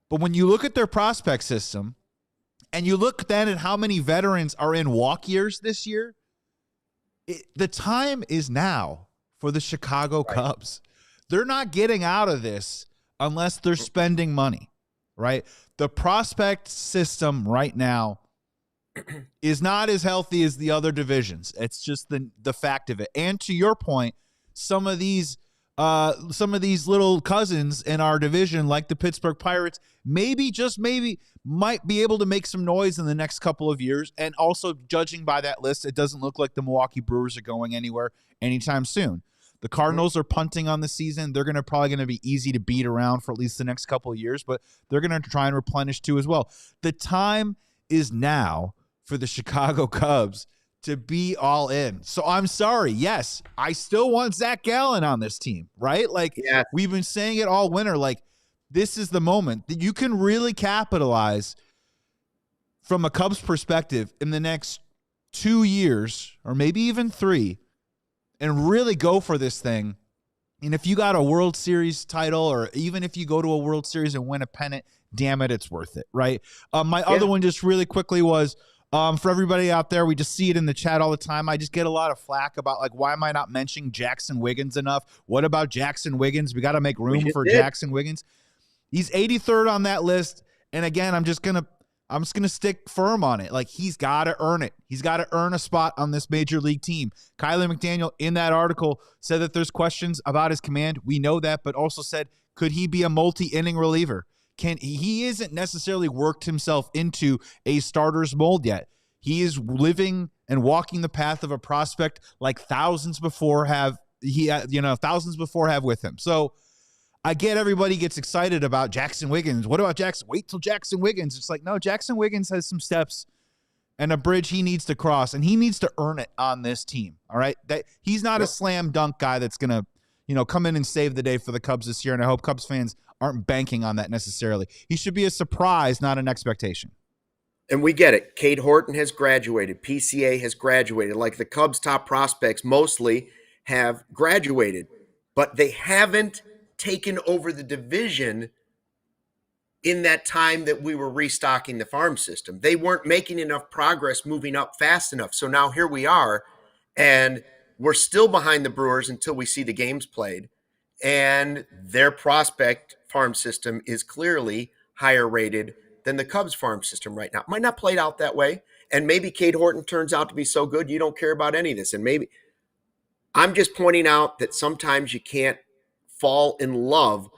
But when you look at their prospect system, and you look then at how many veterans are in walk years this year, the time is now for the Chicago Cubs. They're not getting out of this unless they're spending money, right? The prospect system right now is not as healthy as the other divisions. It's just the fact of it. And to your point, some of these little cousins in our division, like the Pittsburgh Pirates, maybe might be able to make some noise in the next couple of years. And also, judging by that list, it doesn't look like the Milwaukee Brewers are going anywhere anytime soon. The Cardinals are punting on the season. They're probably going to be easy to beat around for at least the next couple of years, but they're going to try and replenish too as well. The time is now for the Chicago Cubs to be all in. So I'm sorry. Yes, I still want Zach Gallen on this team, right? Like, we've been saying it all winter. Like, this is the moment that you can really capitalize from a Cubs perspective in the next 2 years, or maybe even 3, and really go for this thing. And if you got a World Series title, or even if you go to a World Series and win a pennant, damn it, it's worth it, right? My other one just really quickly was, for everybody out there, we just see it in the chat all the time. I just get a lot of flack about, like, why am I not mentioning Jackson Wiggins enough? What about Jackson Wiggins? We got to make room for Jackson Wiggins. He's 83rd on that list. And again, I'm just going to stick firm on it. Like, he's got to earn it. He's got to earn a spot on this major league team. Kylie McDaniel in that article said that there's questions about his command. We know that, but also said, could he be a multi-inning reliever? He isn't necessarily worked himself into a starter's mold yet. He is living and walking the path of a prospect like thousands before have with him. So I get everybody gets excited about Jackson Wiggins. What about Jackson? Wait till Jackson Wiggins. It's like, no, Jackson Wiggins has some steps and a bridge he needs to cross, and he needs to earn it on this team. All right. That he's not a slam dunk guy that's gonna, come in and save the day for the Cubs this year. And I hope Cubs fans aren't banking on that necessarily. He should be a surprise, not an expectation. And we get it. Cade Horton has graduated. PCA has graduated. Like, the Cubs' top prospects mostly have graduated, but they haven't taken over the division in that time that we were restocking the farm system. They weren't making enough progress moving up fast enough. So now here we are, and we're still behind the Brewers until we see the games played. And their prospect farm system is clearly higher rated than the Cubs farm system right now. It might not play out that way. And maybe Cade Horton turns out to be so good you don't care about any of this. And maybe I'm just pointing out that sometimes you can't fall in love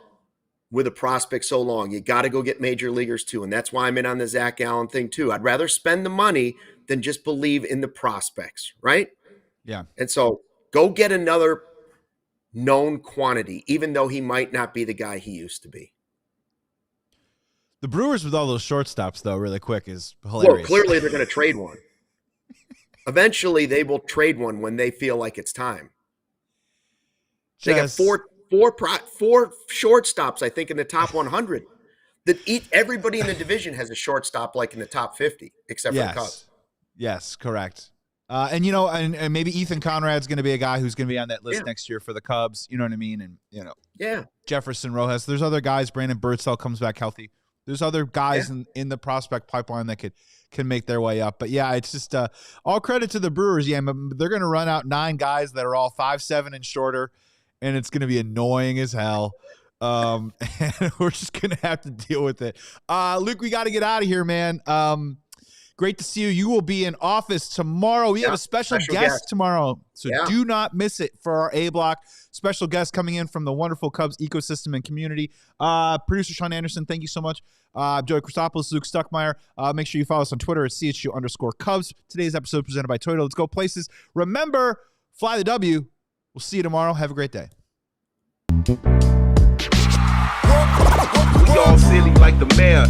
with a prospect so long. You got to go get major leaguers too. And that's why I'm in on the Zach Gallen thing too. I'd rather spend the money than just believe in the prospects, right? Yeah. And so go get another known quantity, even though he might not be the guy he used to be. The Brewers with all those shortstops, though, really quick, is hilarious. Well, clearly they're going to trade one. Eventually, they will trade one when they feel like it's time. They got four shortstops, I think, in the top 100. Everybody in the division has a shortstop, like in the top 50, except for the Cubs. Yes, correct. And maybe Ethan Conrad's going to be a guy who's going to be on that list next year for the Cubs. You know what I mean? And, Jefferson Rojas. There's other guys. Brandon Birdsell comes back healthy. There's other guys in the prospect pipeline that can make their way up. But yeah, it's just all credit to the Brewers. Yeah, they're going to run out 9 guys that are all 5'7" and shorter, and it's going to be annoying as hell. And we're just going to have to deal with it. Luke, we got to get out of here, man. Great to see you. You will be in office tomorrow. We have a special guest tomorrow, so do not miss it for our A Block. Special guest coming in from the wonderful Cubs ecosystem and community. Producer Sean Anderson, thank you so much. Joey Christopoulos, Luke Stuckmeyer. Make sure you follow us on Twitter at CHGO_Cubs. Today's episode presented by Toyota. Let's go places. Remember, fly the W. We'll see you tomorrow. Have a great day. We all silly like the mayor.